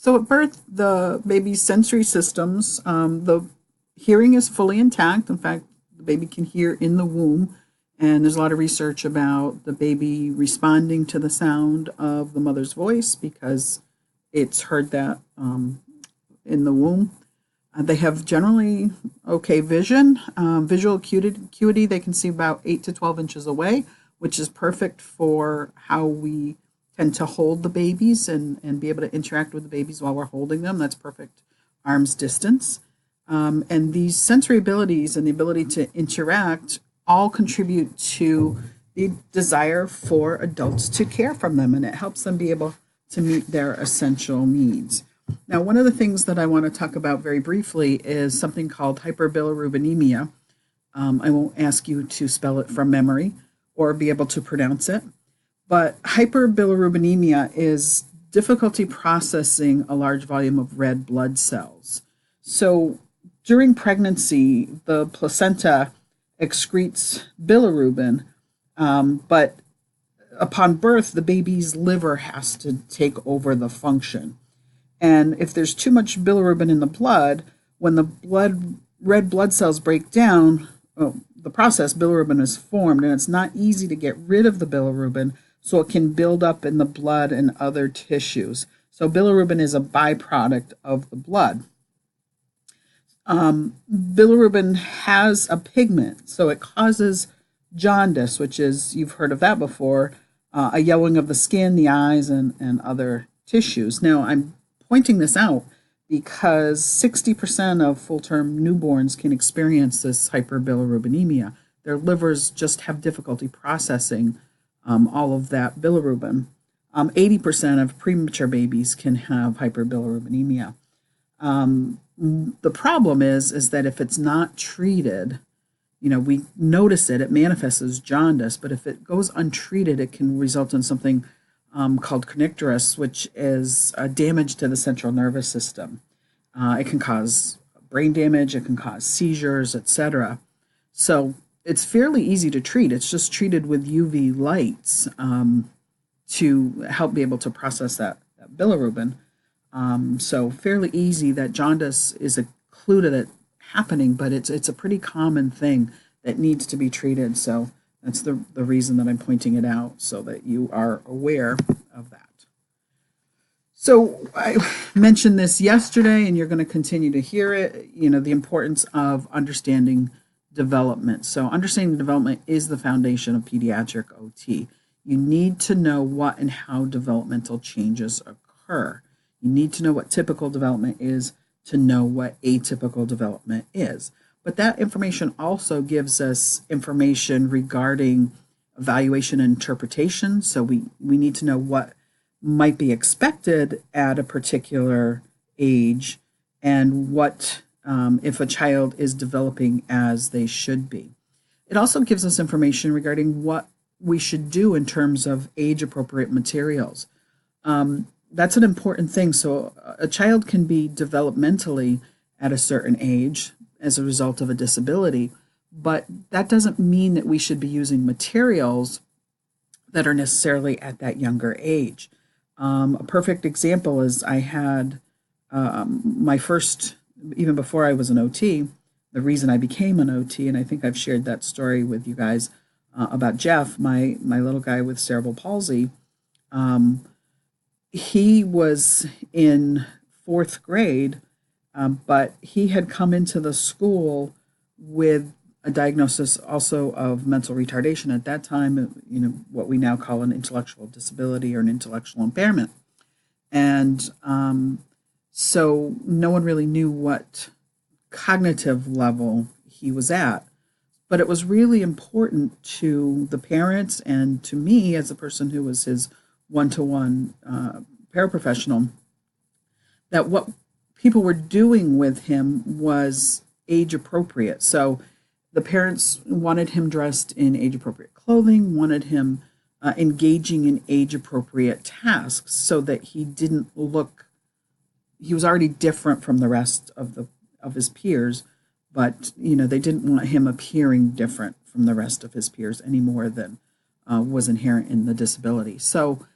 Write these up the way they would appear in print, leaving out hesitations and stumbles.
So at birth, the baby's sensory systems, the hearing is fully intact. In fact, the baby can hear in the womb, and there's a lot of research about the baby responding to the sound of the mother's voice because it's heard that in the womb. They have generally okay vision, visual acuity. They can see about 8 to 12 inches away, which is perfect for how we tend to hold the babies and be able to interact with the babies while we're holding them. That's perfect arm's distance. And these sensory abilities and the ability to interact all contribute to the desire for adults to care for them, and it helps them be able to meet their essential needs. Now, one of the things that I want to talk about very briefly is something called hyperbilirubinemia. I won't ask you to spell it from memory or be able to pronounce it, but hyperbilirubinemia is difficulty processing a large volume of red blood cells. So during pregnancy, the placenta excretes bilirubin, but upon birth, the baby's liver has to take over the function. And if there's too much bilirubin in the blood, when the red blood cells break down, the process, bilirubin is formed, and it's not easy to get rid of the bilirubin, so it can build up in the blood and other tissues. So bilirubin is a byproduct of the blood. Bilirubin has a pigment, so it causes jaundice, which is, you've heard of that before, a yellowing of the skin, the eyes, and other tissues. Now, I'm pointing this out because 60% of full-term newborns can experience this hyperbilirubinemia. Their livers just have difficulty processing all of that bilirubin. 80% of premature babies can have hyperbilirubinemia. The problem is that if it's not treated, we notice it manifests as jaundice, but if it goes untreated, it can result in something called kernicterus, which is damage to the central nervous system. It can cause brain damage, it can cause seizures, etc. So it's fairly easy to treat. It's just treated with UV lights to help be able to process that bilirubin. So fairly easy. That jaundice is included at happening, but it's a pretty common thing that needs to be treated. So that's the reason that I'm pointing it out, so that you are aware of that. So I mentioned this yesterday, and you're going to continue to hear it, the importance of understanding development. So understanding development is the foundation of pediatric OT. You need to know what and how developmental changes occur. You need to know what typical development is to know what atypical development is. But that information also gives us information regarding evaluation and interpretation. So we need to know what might be expected at a particular age and what if a child is developing as they should be. It also gives us information regarding what we should do in terms of age-appropriate materials. That's an important thing. So a child can be developmentally at a certain age as a result of a disability, but that doesn't mean that we should be using materials that are necessarily at that younger age. A perfect example is I had my first, even before I was an OT, the reason I became an OT, and I think I've shared that story with you guys about Jeff, my little guy with cerebral palsy. He was in 4th grade, but he had come into the school with a diagnosis also of mental retardation at that time, what we now call an intellectual disability or an intellectual impairment. And so no one really knew what cognitive level he was at. But it was really important to the parents and to me as a person who was his one-to-one paraprofessional that what people were doing with him was age appropriate. So the parents wanted him dressed in age appropriate clothing, wanted him engaging in age appropriate tasks so that he didn't look, he was already different from the rest of his peers, but they didn't want him appearing different from the rest of his peers any more than was inherent in the disability. So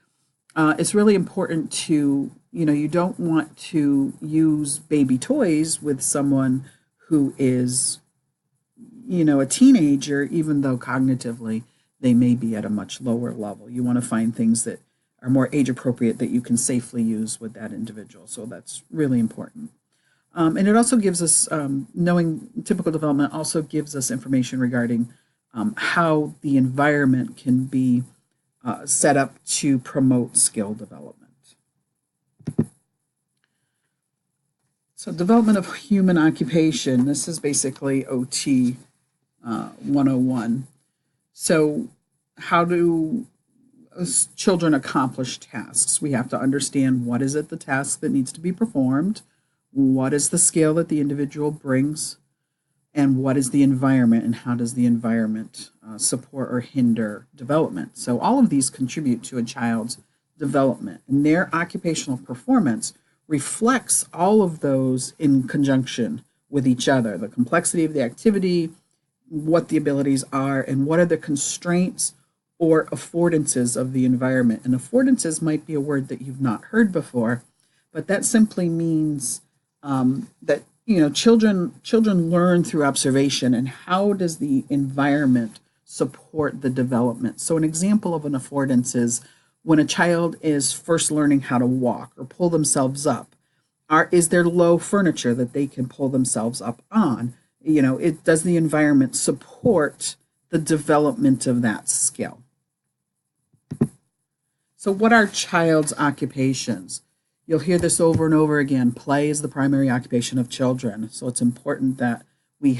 it's really important to you don't want to use baby toys with someone who is, a teenager, even though cognitively they may be at a much lower level. You want to find things that are more age appropriate that you can safely use with that individual. So that's really important. And it also gives us, knowing typical development also gives us information regarding how the environment can be set up to promote skill development. So, development of human occupation. This is basically OT 101. So, how do children accomplish tasks? We have to understand what is it the task that needs to be performed, what is the skill that the individual brings, and what is the environment, and how does the environment support or hinder development. So all of these contribute to a child's development, and their occupational performance reflects all of those in conjunction with each other: the complexity of the activity, what the abilities are, and what are the constraints or affordances of the environment. And affordances might be a word that you've not heard before, but that simply means that children learn through observation, and how does the environment support the development. So an example of an affordance is when a child is first learning how to walk or pull themselves up. Is there low furniture that they can pull themselves up on? Does the environment support the development of that skill? So what are child's occupations? You'll hear this over and over again. Play is the primary occupation of children. So it's important that we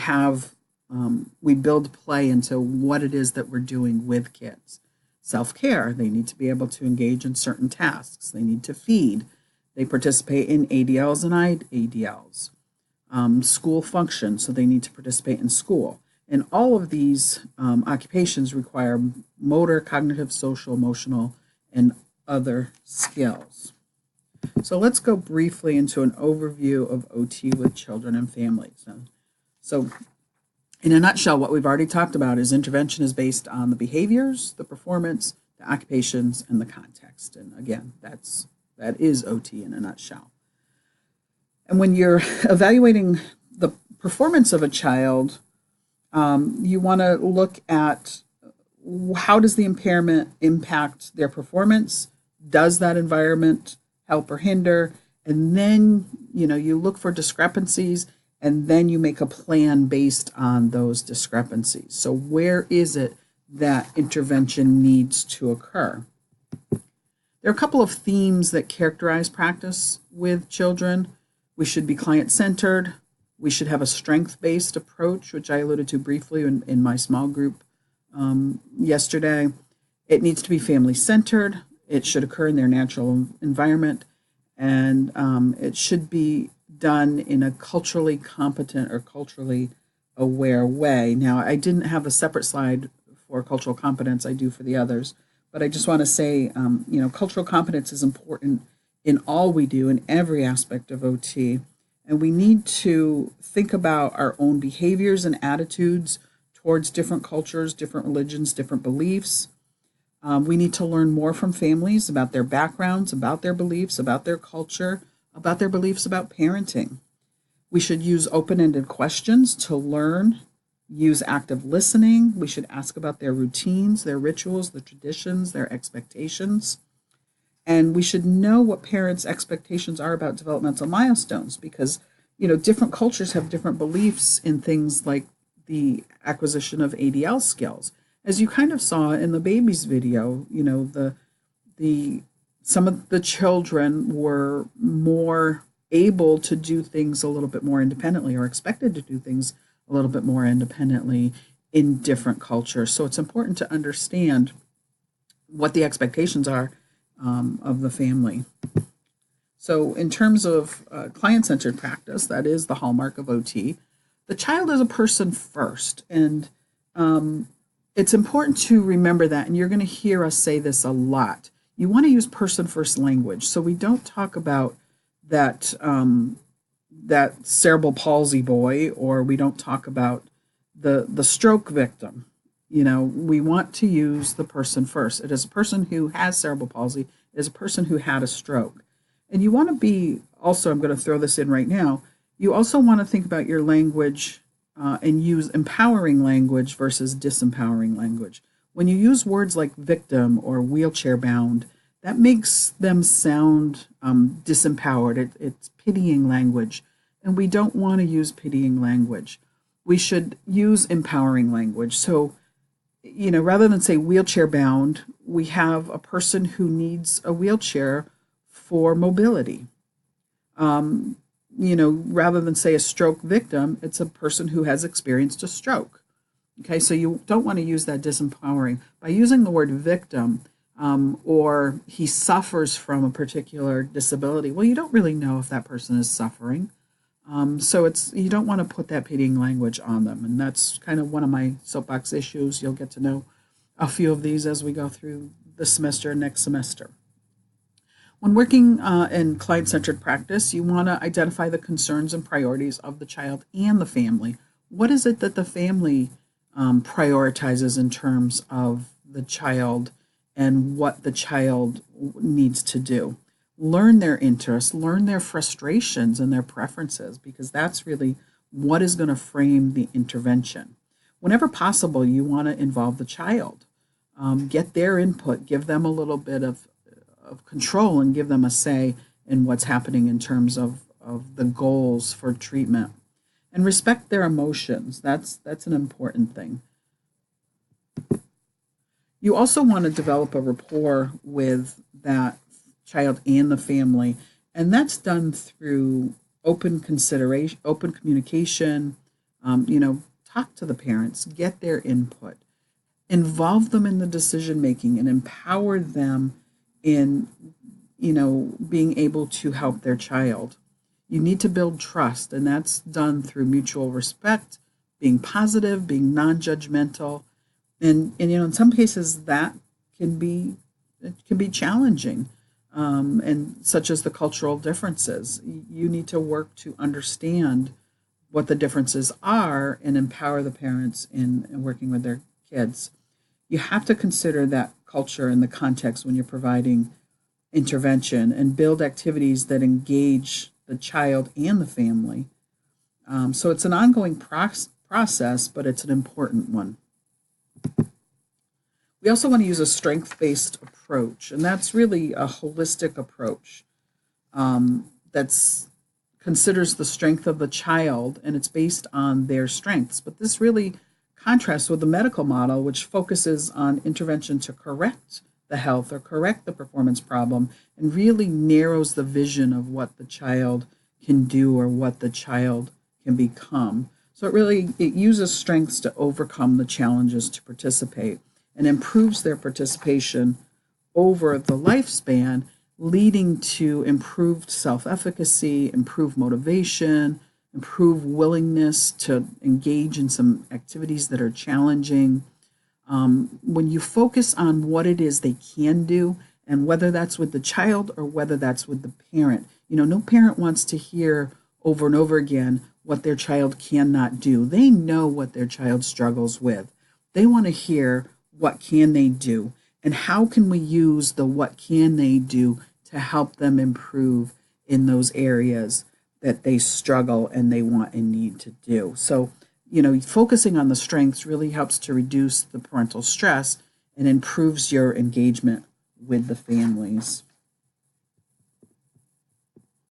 build play into what it is that we're doing with kids. Self-care, they need to be able to engage in certain tasks. They need to feed. They participate in ADLs and IADLs. School function, so they need to participate in school. And all of these occupations require motor, cognitive, social, emotional, and other skills. So let's go briefly into an overview of OT with children and families. So in a nutshell, what we've already talked about is intervention is based on the behaviors, the performance, the occupations, and the context. And again, that is OT in a nutshell. And when you're evaluating the performance of a child, you want to look at how does the impairment impact their performance? Does that environment help or hinder? And then, you look for discrepancies, and then you make a plan based on those discrepancies. So where is it that intervention needs to occur? There are a couple of themes that characterize practice with children. We should be client-centered. We should have a strength-based approach, which I alluded to briefly in my small group yesterday. It needs to be family-centered. It should occur in their natural environment, and it should be done in a culturally competent or culturally aware way. Now, I didn't have a separate slide for cultural competence. I do for the others, but I just want to say, cultural competence is important in all we do, in every aspect of OT, and we need to think about our own behaviors and attitudes towards different cultures, different religions, different beliefs. We need to learn more from families about their backgrounds, about their beliefs, about their culture, about their beliefs about parenting. We should use open-ended questions to learn, use active listening. We should ask about their routines, their rituals, their traditions, their expectations. And we should know what parents' expectations are about developmental milestones, because, different cultures have different beliefs in things like the acquisition of ADL skills. As you kind of saw in the baby's video, some of the children were more able to do things a little bit more independently, or expected to do things a little bit more independently in different cultures. So it's important to understand what the expectations are of the family. So in terms of client-centered practice, that is the hallmark of OT. The child is a person first, and it's important to remember that, and you're going to hear us say this a lot. You want to use person-first language, so we don't talk about that cerebral palsy boy, or we don't talk about the stroke victim. We want to use the person first. It is a person who has cerebral palsy. It is a person who had a stroke. And you want to be also, I'm going to throw this in right now, you also want to think about your language and use empowering language versus disempowering language. When you use words like victim or wheelchair bound, that makes them sound disempowered. It's pitying language, and we don't want to use pitying language. We should use empowering language. So, rather than say wheelchair bound, we have a person who needs a wheelchair for mobility. Rather than say a stroke victim, it's a person who has experienced a stroke. Okay, so you don't want to use that disempowering. By using the word victim, or he suffers from a particular disability, well, you don't really know if that person is suffering. So you don't want to put that pitying language on them. And that's kind of one of my soapbox issues. You'll get to know a few of these as we go through the semester and next semester. When working in client-centered practice, you want to identify the concerns and priorities of the child and the family. What is it that the family prioritizes in terms of the child and what the child needs to do? Learn their interests, learn their frustrations and their preferences, because that's really what is going to frame the intervention. Whenever possible, you want to involve the child. Get their input, give them a little bit of control and give them a say in what's happening in terms of the goals for treatment. And respect their emotions. That's an important thing. You also want to develop a rapport with that child and the family, and that's done through open consideration, open communication. Talk to the parents, get their input, involve them in the decision making, and empower them in being able to help their child. You need to build trust, and that's done through mutual respect, being positive, being non-judgmental, and in some cases that can be challenging, and such as the cultural differences. You need to work to understand what the differences are and empower the parents in working with their kids. You have to consider that culture and the context when you're providing intervention and build activities that engage the child and the family. So it's an ongoing process, but it's an important one. We also want to use a strength-based approach, and that's really a holistic approach that's considers the strength of the child, and it's based on their strengths. But this really contrasts with the medical model, which focuses on intervention to correct the health or correct the performance problem and really narrows the vision of what the child can do or what the child can become. So it uses strengths to overcome the challenges to participate and improves their participation over the lifespan, leading to improved self-efficacy, improved motivation, improved willingness to engage in some activities that are challenging. When you focus on what it is they can do, and whether that's with the child or whether that's with the parent, no parent wants to hear over and over again what their child cannot do. They know what their child struggles with. They want to hear what can they do and how can we use the what can they do to help them improve in those areas that they struggle and they want and need to do. So, focusing on the strengths really helps to reduce the parental stress and improves your engagement with the families.